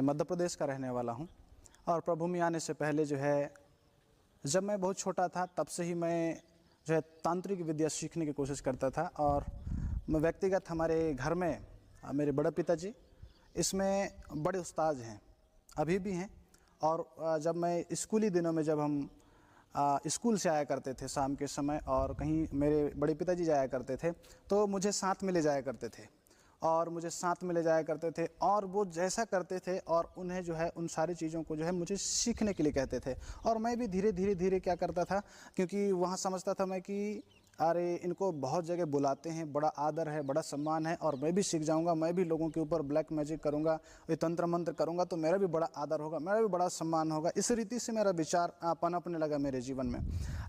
मैं मध्य प्रदेश का रहने वाला हूँ और प्रभु में आने से पहले जो है, जब मैं बहुत छोटा था तब से ही मैं जो है तांत्रिक विद्या सीखने की कोशिश करता था। और मैं व्यक्तिगत हमारे घर में मेरे बड़े पिताजी इसमें बड़े उस्ताद हैं, अभी भी हैं। और जब मैं स्कूली दिनों में, जब हम स्कूल से आया करते थे शाम के समय और कहीं मेरे बड़े पिताजी जाया करते थे, तो मुझे साथ में ले जाया करते थे और वो जैसा करते थे और उन्हें जो है उन सारी चीज़ों को जो है मुझे सीखने के लिए कहते थे। और मैं भी धीरे धीरे क्या करता था, क्योंकि वहाँ समझता था मैं कि अरे इनको बहुत जगह बुलाते हैं, बड़ा आदर है, बड़ा सम्मान है, और मैं भी सीख जाऊंगा, मैं भी लोगों के ऊपर ब्लैक मैजिक करूंगा, ये तंत्र मंत्र करूंगा तो मेरा भी बड़ा आदर होगा, मेरा भी बड़ा सम्मान होगा। इस रीति से मेरा विचार पनपने लगा मेरे जीवन में।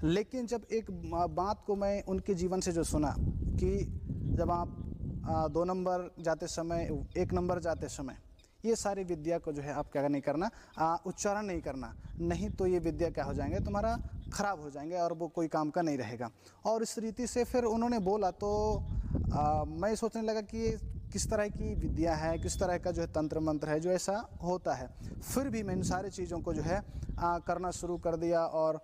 लेकिन जब एक बात को मैं उनके जीवन से जो सुना कि जब आप 2 नंबर जाते समय, 1 नंबर जाते समय ये सारी विद्या को जो है आप क्या नहीं करना, उच्चारण नहीं करना, नहीं तो ये विद्या क्या हो जाएंगे, तुम्हारा ख़राब हो जाएंगे और वो कोई काम का नहीं रहेगा। और इस रीति से फिर उन्होंने बोला तो मैं सोचने लगा कि ये किस तरह की विद्या है, किस तरह का जो है तंत्र मंत्र है जो ऐसा होता है। फिर भी मैं इन सारी चीज़ों को जो है करना शुरू कर दिया और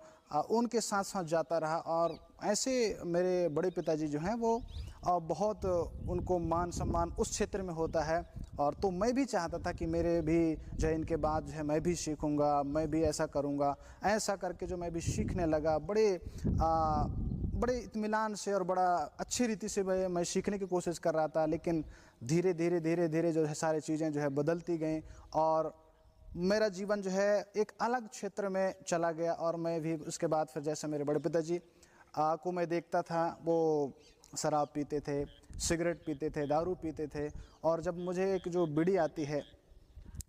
उनके साथ साथ जाता रहा। और ऐसे मेरे बड़े पिताजी जो हैं वो बहुत उनको मान सम्मान उस क्षेत्र में होता है। और तो मैं भी चाहता था कि मेरे भी जो है इनके बाद जो है मैं भी सीखूँगा, मैं भी ऐसा करूँगा। ऐसा करके जो मैं भी सीखने लगा, बड़े इत्मीनान से और बड़ा अच्छी रीति से मैं सीखने की कोशिश कर रहा था। लेकिन धीरे धीरे जो है सारी चीज़ें जो है बदलती गईं और मेरा जीवन जो है एक अलग क्षेत्र में चला गया। और मैं भी उसके बाद फिर जैसे मेरे बड़े पिताजी को मैं देखता था, वो शराब पीते थे, सिगरेट पीते थे, दारू पीते थे। और जब मुझे एक जो बीड़ी आती है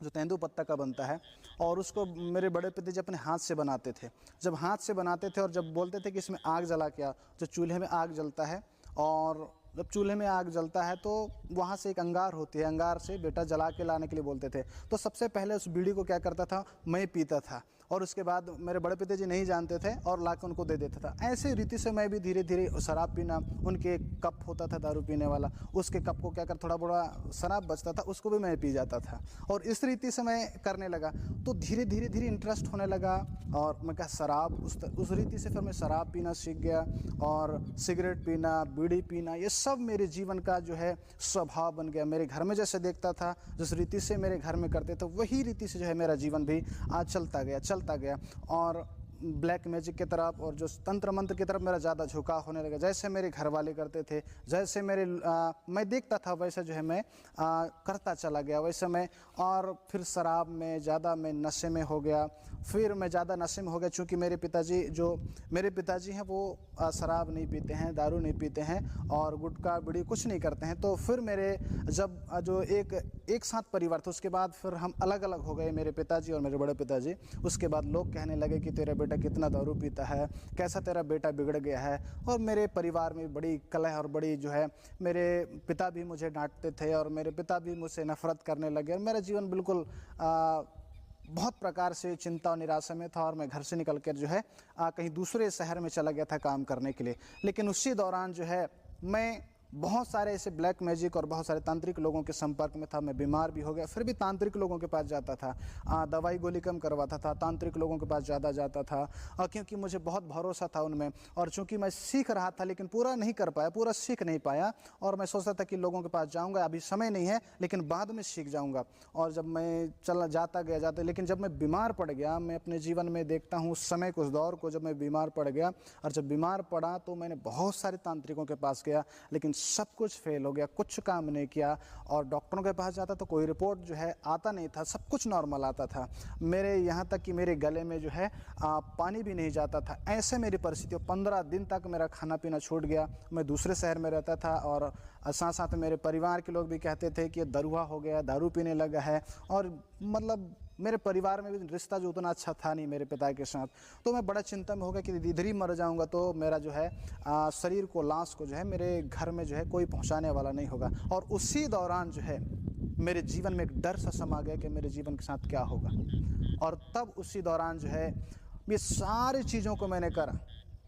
जो तेंदुपत्ता का बनता है, और उसको मेरे बड़े पिताजी अपने हाथ से बनाते थे। जब हाथ से बनाते थे और जब बोलते थे कि इसमें आग जला के आ, जो चूल्हे में आग जलता है, और जब चूल्हे में आग जलता है तो वहाँ से एक अंगार होती है, अंगार से बेटा जला के लाने के लिए बोलते थे। तो सबसे पहले उस बीड़ी को क्या करता था, मैं पीता था, और उसके बाद मेरे बड़े पिताजी नहीं जानते थे और ला के उनको दे देता था। ऐसे रीति से मैं भी धीरे धीरे शराब पीना, उनके कप होता था दारू पीने वाला, उसके कप को क्या कर थोड़ा बड़ा शराब बचता था उसको भी मैं पी जाता था। और इस रीति से मैं करने लगा तो धीरे धीरे इंटरेस्ट होने लगा। और मैं क्या शराब उस रीति से फिर मैं शराब पीना सीख गया और सिगरेट पीना, बीड़ी पीना, ये सब मेरे जीवन का जो है स्वभाव बन गया। मेरे घर में जैसे देखता था, जिस रीति से मेरे घर में करते थे वही रीति से जो है मेरा जीवन भी आज चलता गया। और ब्लैक मैजिक की तरफ और जो तंत्र मंत्र की तरफ मेरा ज़्यादा झुकाव होने लगा। जैसे मेरे घर वाले करते थे, जैसे मैं देखता था वैसे जो है मैं करता चला गया वैसे मैं। और फिर शराब में ज़्यादा मैं नशे में हो गया। फिर मैं ज़्यादा नशे में हो गया चूँकि मेरे पिताजी हैं वो शराब नहीं पीते हैं, दारू नहीं पीते हैं और गुटखा बीड़ी कुछ नहीं करते हैं। तो फिर मेरे जब जो एक साथ परिवार था, उसके बाद फिर हम अलग अलग हो गए, मेरे पिताजी और मेरे बड़े पिताजी। उसके बाद लोग कहने लगे कि तेरा बेटा कितना दारू पीता है, कैसा तेरा बेटा बिगड़ गया है। और मेरे परिवार में बड़ी कलह और बड़ी जो है, मेरे पिता भी मुझे डांटते थे और मेरे पिता भी मुझसे नफरत करने लगे। और मेरा जीवन बिल्कुल बहुत प्रकार से चिंता और निराशा में था और मैं घर से निकल कर जो है कहीं दूसरे शहर में चला गया था काम करने के लिए। लेकिन उसी दौरान जो है मैं बहुत सारे ऐसे ब्लैक मैजिक और बहुत सारे तांत्रिक लोगों के संपर्क में था। मैं बीमार भी हो गया, फिर भी तांत्रिक लोगों के पास जाता था, दवाई गोली कम करवाता था, तांत्रिक लोगों के पास ज़्यादा जाता था क्योंकि मुझे बहुत भरोसा था उनमें। और चूँकि मैं सीख रहा था लेकिन पूरा नहीं कर पाया, पूरा सीख नहीं पाया। और मैं सोचता था कि लोगों के पास जाऊँगा, अभी समय नहीं है, लेकिन बाद में सीख जाऊँगा। और जब मैं जाता गया, लेकिन जब मैं बीमार पड़ गया, मैं अपने जीवन में देखता हूँ उस समय को, उस दौर को, जब मैं बीमार पड़ गया। और जब बीमार पड़ा तो मैंने बहुत सारे तांत्रिकों के पास गया, लेकिन सब कुछ फेल हो गया, कुछ काम नहीं किया। और डॉक्टरों के पास जाता तो कोई रिपोर्ट जो है आता नहीं था, सब कुछ नॉर्मल आता था। मेरे यहाँ तक कि मेरे गले में जो है पानी भी नहीं जाता था। ऐसे मेरी परिस्थिति, 15 दिन तक मेरा खाना पीना छूट गया। मैं दूसरे शहर में रहता था और साथ साथ मेरे परिवार के लोग भी कहते थे कि दरुआ हो गया, दारू पीने लगा है। और मतलब मेरे परिवार में भी रिश्ता जो उतना अच्छा था नहीं मेरे पिता के साथ। तो मैं बड़ा चिंता में हो गया कि इधर ही मर जाऊंगा तो मेरा जो है शरीर को, लाश को जो है मेरे घर में जो है कोई पहुंचाने वाला नहीं होगा। और उसी दौरान जो है मेरे जीवन में एक डर सा समा गया कि मेरे जीवन के साथ क्या होगा। और तब उसी दौरान जो है ये सारी चीज़ों को मैंने करा,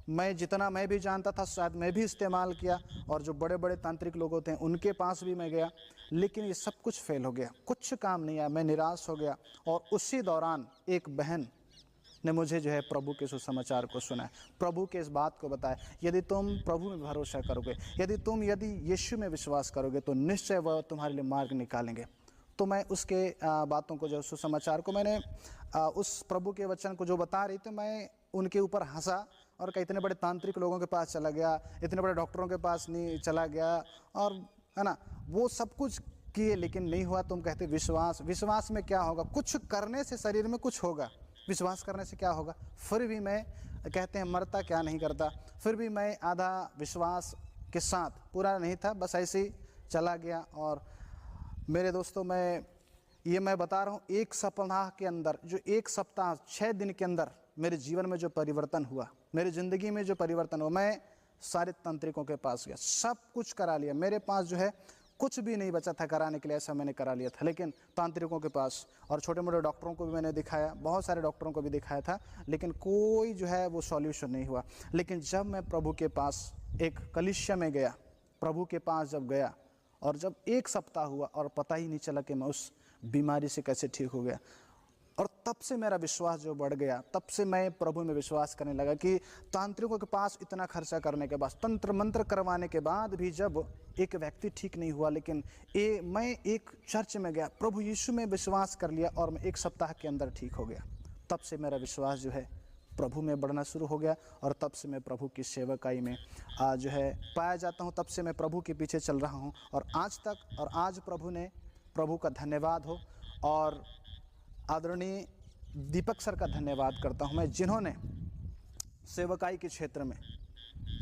मैं जितना मैं भी जानता था शायद मैं भी इस्तेमाल किया, और जो बड़े बड़े तांत्रिक लोग होते हैं उनके पास भी मैं गया, लेकिन ये सब कुछ फेल हो गया, कुछ काम नहीं आया, मैं निराश हो गया। और उसी दौरान एक बहन ने मुझे जो है प्रभु के सुसमाचार को सुना, प्रभु के इस बात को बताया, यदि तुम प्रभु में भरोसा करोगे, यदि यीशु में विश्वास करोगे तो निश्चय वह तुम्हारे लिए मार्ग निकालेंगे। तो मैं उसके बातों को, जो सुसमाचार को, मैंने उस प्रभु के वचन को जो बता रही थी, मैं उनके ऊपर हंसा और कई इतने बड़े तांत्रिक लोगों के पास चला गया, इतने बड़े डॉक्टरों के पास नहीं चला गया, और है ना, वो सब कुछ किए लेकिन नहीं हुआ। तुम कहते विश्वास, विश्वास में क्या होगा? कुछ करने से शरीर में कुछ होगा, विश्वास करने से क्या होगा? फिर भी मैं, कहते हैं मरता क्या नहीं करता, फिर भी मैं आधा विश्वास के साथ, पूरा नहीं था, बस ऐसे ही चला गया। और मेरे दोस्तों, मैं बता रहा हूँ, एक सप्ताह के अंदर, जो एक सप्ताह 6 दिन के अंदर मेरे जीवन में जो परिवर्तन हुआ, मेरी ज़िंदगी में जो परिवर्तन हुआ, मैं सारे तांत्रिकों के पास गया, सब कुछ करा लिया, मेरे पास जो है कुछ भी नहीं बचा था कराने के लिए, ऐसा मैंने करा लिया था। लेकिन तांत्रिकों के पास और छोटे मोटे डॉक्टरों को भी मैंने दिखाया, बहुत सारे डॉक्टरों को भी दिखाया था, लेकिन कोई जो है वो सॉल्यूशन नहीं हुआ। लेकिन जब मैं प्रभु के पास एक कलीसिया में गया, प्रभु के पास जब गया, और जब एक सप्ताह हुआ और पता ही नहीं चला कि मैं उस बीमारी से कैसे ठीक हो गया, और तब से मेरा विश्वास जो बढ़ गया, तब से मैं प्रभु में विश्वास करने लगा कि तांत्रिकों के पास इतना खर्चा करने के बाद, तंत्र मंत्र करवाने के बाद भी जब एक व्यक्ति ठीक नहीं हुआ, लेकिन मैं एक चर्च में गया, प्रभु यीशु में विश्वास कर लिया, और मैं एक सप्ताह के अंदर ठीक हो गया। तब से मेरा विश्वास जो है प्रभु में बढ़ना शुरू हो गया, और तब से मैं प्रभु की सेवकाई में जो है पाया जाता हूँ। तब से मैं प्रभु के पीछे चल रहा हूँ, और आज तक, और आज प्रभु का धन्यवाद हो, और आदरणीय दीपक सर का धन्यवाद करता हूं मैं, जिन्होंने सेवकाई के क्षेत्र में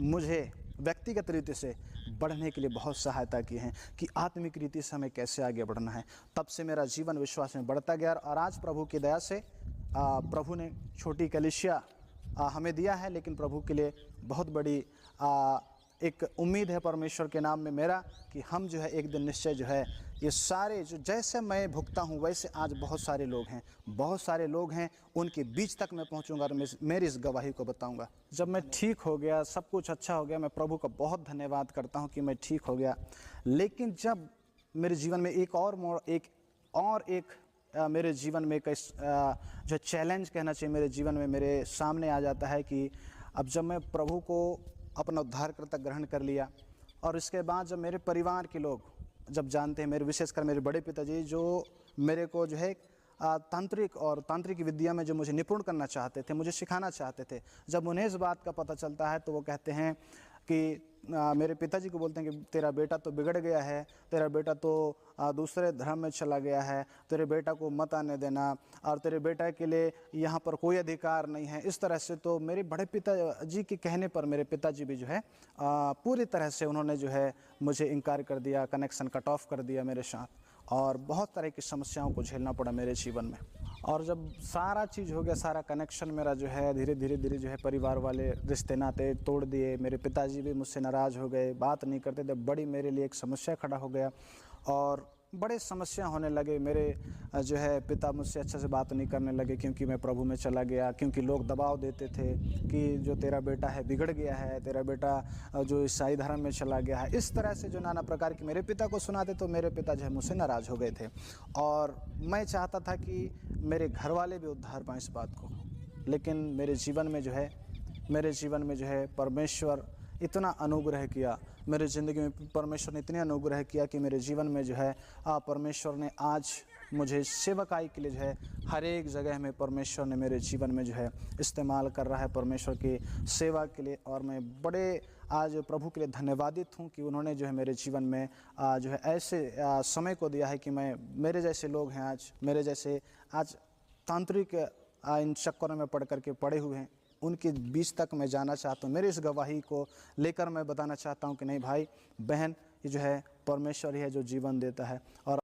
मुझे व्यक्तिगत रीति से बढ़ने के लिए बहुत सहायता की है कि आत्मिक रीति से हमें कैसे आगे बढ़ना है। तब से मेरा जीवन विश्वास में बढ़ता गया, और आज प्रभु की दया से प्रभु ने छोटी कलीसिया हमें दिया है, लेकिन प्रभु के लिए बहुत बड़ी एक उम्मीद है परमेश्वर के नाम में मेरा, कि हम जो है एक दिन निश्चय जो है ये सारे, जो जैसे मैं भुगता हूँ वैसे आज बहुत सारे लोग हैं, उनके बीच तक मैं पहुँचूंगा, और मेरी इस गवाही को बताऊंगा। जब मैं ठीक हो गया, सब कुछ अच्छा हो गया, मैं प्रभु का बहुत धन्यवाद करता हूँ कि मैं ठीक हो गया। लेकिन जब मेरे जीवन में एक और मोड़, मेरे जीवन में एक जो चैलेंज कहना चाहिए, मेरे जीवन में मेरे सामने आ जाता है कि अब जब मैं प्रभु को अपना उद्धारकर्ता ग्रहण कर लिया, और इसके बाद जब मेरे परिवार के लोग जब जानते हैं, विशेषकर मेरे बड़े पिताजी, जो मेरे को जो है तांत्रिक विद्या में जो मुझे निपुण करना चाहते थे, मुझे सिखाना चाहते थे, जब उन्हें इस बात का पता चलता है तो वो कहते हैं कि मेरे पिताजी को बोलते हैं कि तेरा बेटा तो बिगड़ गया है, तेरा बेटा तो दूसरे धर्म में चला गया है, तेरे बेटा को मत आने देना, और तेरे बेटा के लिए यहाँ पर कोई अधिकार नहीं है। इस तरह से तो मेरे बड़े पिताजी के कहने पर मेरे पिताजी भी जो है पूरी तरह से उन्होंने जो है मुझे इनकार कर दिया, कनेक्शन कट ऑफ कर दिया मेरे साथ, और बहुत तरह की समस्याओं को झेलना पड़ा मेरे जीवन में। और जब सारा चीज़ हो गया, सारा कनेक्शन मेरा जो है धीरे धीरे जो है परिवार वाले रिश्ते नाते तोड़ दिए, मेरे पिताजी भी मुझसे नाराज़ हो गए, बात नहीं करते थे, बड़ी मेरे लिए एक समस्या खड़ा हो गया, और बड़े समस्या होने लगे। मेरे जो है पिता मुझसे अच्छे से बात नहीं करने लगे, क्योंकि मैं प्रभु में चला गया, क्योंकि लोग दबाव देते थे कि जो तेरा बेटा है बिगड़ गया है, तेरा बेटा जो ईसाई धर्म में चला गया है, इस तरह से जो नाना प्रकार की मेरे पिता को सुनाते, तो मेरे पिता जो है मुझसे नाराज़ हो गए थे। और मैं चाहता था कि मेरे घर वाले भी उद्धार पाएँ इस बात को, लेकिन मेरे जीवन में जो है परमेश्वर इतना अनुग्रह किया, मेरे ज़िंदगी में परमेश्वर ने इतने अनुग्रह किया कि मेरे जीवन में जो है परमेश्वर ने आज मुझे सेवकाई के लिए जो है हर एक जगह में परमेश्वर ने मेरे जीवन में जो है इस्तेमाल कर रहा है परमेश्वर की सेवा के लिए। और मैं बड़े आज प्रभु के लिए धन्यवादित हूँ कि उन्होंने जो है मेरे जीवन में जो है ऐसे समय को दिया है कि मेरे जैसे लोग हैं आज तांत्रिक इन चक्करों में पड़े हुए हैं, उनके बीच तक मैं जाना चाहता हूँ। मेरी इस गवाही को लेकर मैं बताना चाहता हूँ कि नहीं भाई बहन, ये जो है परमेश्वर ही है जो जीवन देता है। और